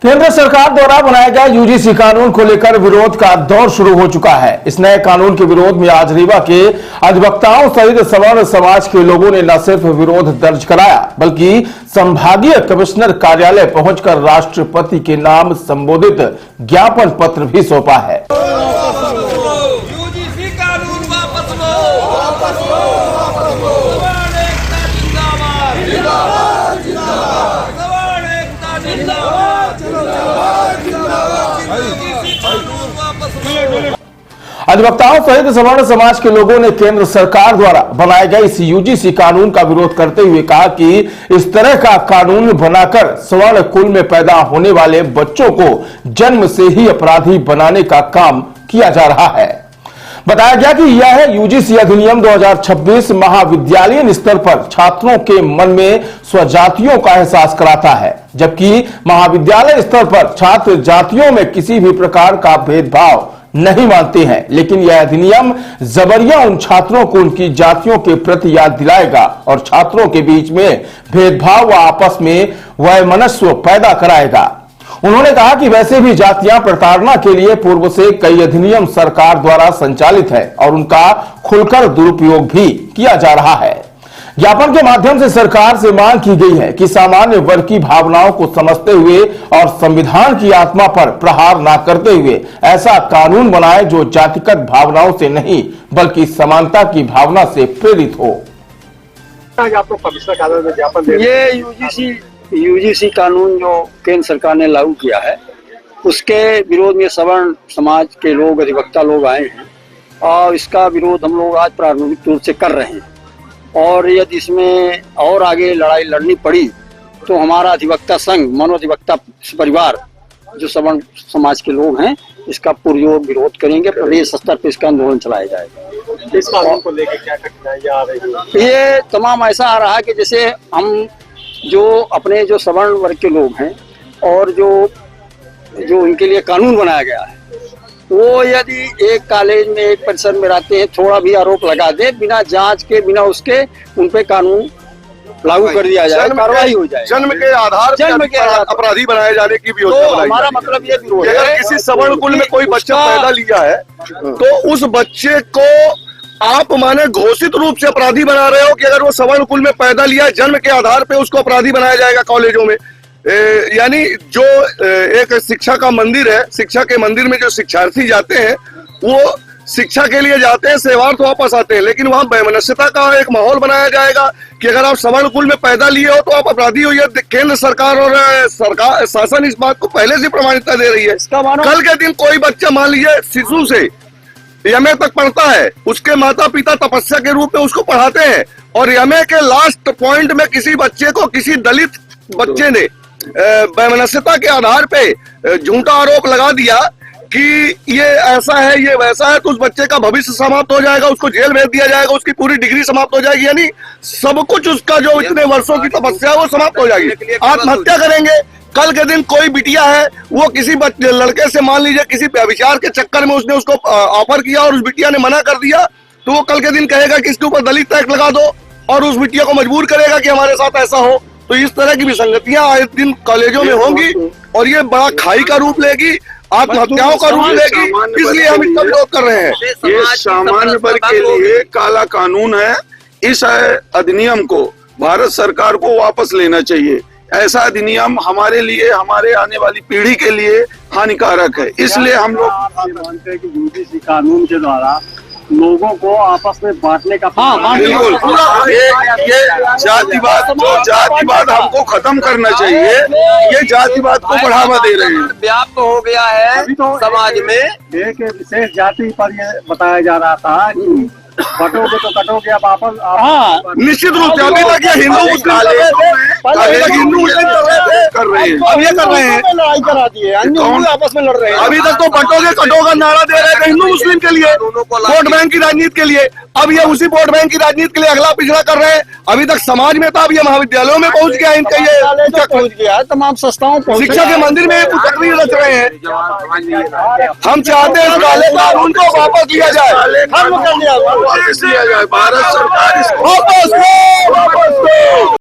केंद्र सरकार द्वारा बनाए गए यूजीसी कानून को लेकर विरोध का दौर शुरू हो चुका है। इस नए कानून के विरोध में आज रीवा के अधिवक्ताओं सहित सवर्ण समाज के लोगों ने न सिर्फ विरोध दर्ज कराया बल्कि संभागीय कमिश्नर कार्यालय पहुंचकर राष्ट्रपति के नाम संबोधित ज्ञापन पत्र भी सौंपा है। अधिवक्ताओं सहित सवर्ण समाज के लोगों ने केंद्र सरकार द्वारा बनाए गए इस यूजीसी कानून का विरोध करते हुए कहा कि इस तरह का कानून बनाकर सवर्ण कुल में पैदा होने वाले बच्चों को जन्म से ही अपराधी बनाने का काम किया जा रहा है। बताया गया कि यह यूजीसी अधिनियम 2026 महाविद्यालयीन स्तर पर छात्रों के मन में स्वजातियों का एहसास कराता है, जबकि महाविद्यालय स्तर पर छात्र जातियों में किसी भी प्रकार का भेदभाव नहीं मानते हैं। लेकिन यह अधिनियम जबरिया उन छात्रों को उनकी जातियों के प्रति याद दिलाएगा और छात्रों के बीच में भेदभाव व आपस में वैमनस्य पैदा कराएगा। उन्होंने कहा कि वैसे भी जातियां प्रताड़ना के लिए पूर्व से कई अधिनियम सरकार द्वारा संचालित है और उनका खुलकर दुरुपयोग भी किया जा रहा है। ज्ञापन के माध्यम से सरकार से मांग की गई है कि सामान्य वर्ग की भावनाओं को समझते हुए और संविधान की आत्मा पर प्रहार न करते हुए ऐसा कानून बनाए जो जातिगत भावनाओं से नहीं बल्कि समानता की भावना से प्रेरित हो। आपको कमिश्नर कार्यालय में ज्ञापन दे ये यूजीसी कानून जो केंद्र सरकार ने लागू किया है उसके विरोध में सवर्ण समाज के लोग अधिवक्ता लोग आए हैं और इसका विरोध हम लोग आज प्रारंभिक रूप से कर रहे हैं। और यदि इसमें और आगे लड़ाई लड़नी पड़ी तो हमारा अधिवक्ता संघ मनोअधिवक्ता परिवार जो सवर्ण समाज के लोग हैं इसका पुरजोर विरोध करेंगे। प्रदेश स्तर पर इसका आंदोलन चलाया जाएगा। इस कानून को लेकर क्या कठिनाइयां आ रही है? ये तमाम ऐसा आ रहा है कि जैसे हम जो अपने जो सवर्ण वर्ग के लोग हैं और जो उनके लिए कानून बनाया गया है वो यदि एक कॉलेज में एक परिसर में रहते हैं थोड़ा भी आरोप लगा दे बिना जांच के बिना उसके उन पे कानून लागू कर दिया जाए, कार्रवाई हो जाए। जन्म के आधार पर अपराधी बनाए जाने की भी योजना बनाई। हमारा मतलब ये विरोध है अगर किसी सवर्ण कुल में कोई बच्चा पैदा लिया है तो उस बच्चे को आप माने घोषित रूप से अपराधी बना रहे हो कि अगर वो सवर्ण कुल में पैदा लिया है जन्म के आधार पे उसको अपराधी बनाया जाएगा कॉलेजों में। यानी जो एक शिक्षा का मंदिर है, शिक्षा के मंदिर में जो शिक्षार्थी जाते हैं वो शिक्षा के लिए जाते हैं, सेवार्थ वापस आते हैं, लेकिन वहां वैमनस्यता का एक माहौल बनाया जाएगा कि अगर आप सवर्ण कुल में पैदा लिए हो तो आप अपराधी हो। ये केंद्र सरकार और सरकार शासन इस बात को पहले से प्रमाणिकता दे रही है। कल के दिन कोई बच्चा मान लीजिए शिशु से एमए तक पढ़ता है, उसके माता पिता तपस्या के रूप में उसको पढ़ाते हैं और एमए के लास्ट पॉइंट में किसी बच्चे को किसी दलित बच्चे ने वैमनस्यता के आधार पे झूठा आरोप लगा दिया कि ये ऐसा है ये वैसा है, तो उस बच्चे का भविष्य समाप्त हो जाएगा, उसको जेल भेज दिया जाएगा, उसकी पूरी डिग्री समाप्त हो जाएगी। यानी सब कुछ उसका जो इतने वर्षों की तपस्या है वो समाप्त हो जाएगी। आत्महत्या करेंगे। कल के दिन कोई बिटिया है वो किसी लड़के से मान लीजिए किसी व्यभिचार के चक्कर में उसने उसको ऑफर किया और उस बिटिया ने मना कर दिया तो वो कल के दिन कहेगा कि इसके ऊपर दलित टैक्स लगा दो और उस बिटिया को मजबूर करेगा कि हमारे साथ ऐसा हो। तो इस तरह की विसंगतियां आए दिन कॉलेजों में होंगी और ये बड़ा खाई का रूप लेगी, आत्महत्याओं का रूप लेगी। इसलिए हम इसका विरोध कर रहे हैं। ये सामान्य वर्ग के लिए काला कानून है। इस अधिनियम को भारत सरकार को वापस लेना चाहिए। ऐसा अधिनियम हमारे लिए हमारे आने वाली पीढ़ी के लिए हानिकारक है। इसलिए हम लोग मानते हैं कि यूजीसी कानून के द्वारा लोगों को आपस में बांटने का बिल्कुल ये जातिवाद हमको खत्म करना चाहिए। ये जातिवाद को बढ़ावा दे रहे हैं। व्याप्त हो गया है समाज में। एक विशेष जाति पर ये बताया जा रहा था कि बटोगे तो कटोगे। अब आपस निश्चित रूप से अभी तक ये हिंदू मुस्लिम कर रहे हैं। अब ये कर रहे हैं, लड़ाई करा दी है, आपस में लड़ रहे हैं। अभी तक तो बटोगे कटोगा नारा दे रहे थे हिंदू मुस्लिम के लिए, वोट बैंक की राजनीति के लिए। अब ये उसी वोट बैंक की राजनीति के लिए अगला पिछड़ा कर रहे हैं। अभी तक समाज में था, अब ये महाविद्यालयों में पहुंच गया, इनका ये पहुंच गया, तमाम संस्थाओं शिक्षा के मंदिर में कुचक्री रच रहे हैं। हम चाहते हैं काले कानून को वापस लिया जाए। हम कर लिया भारत सरकार इसको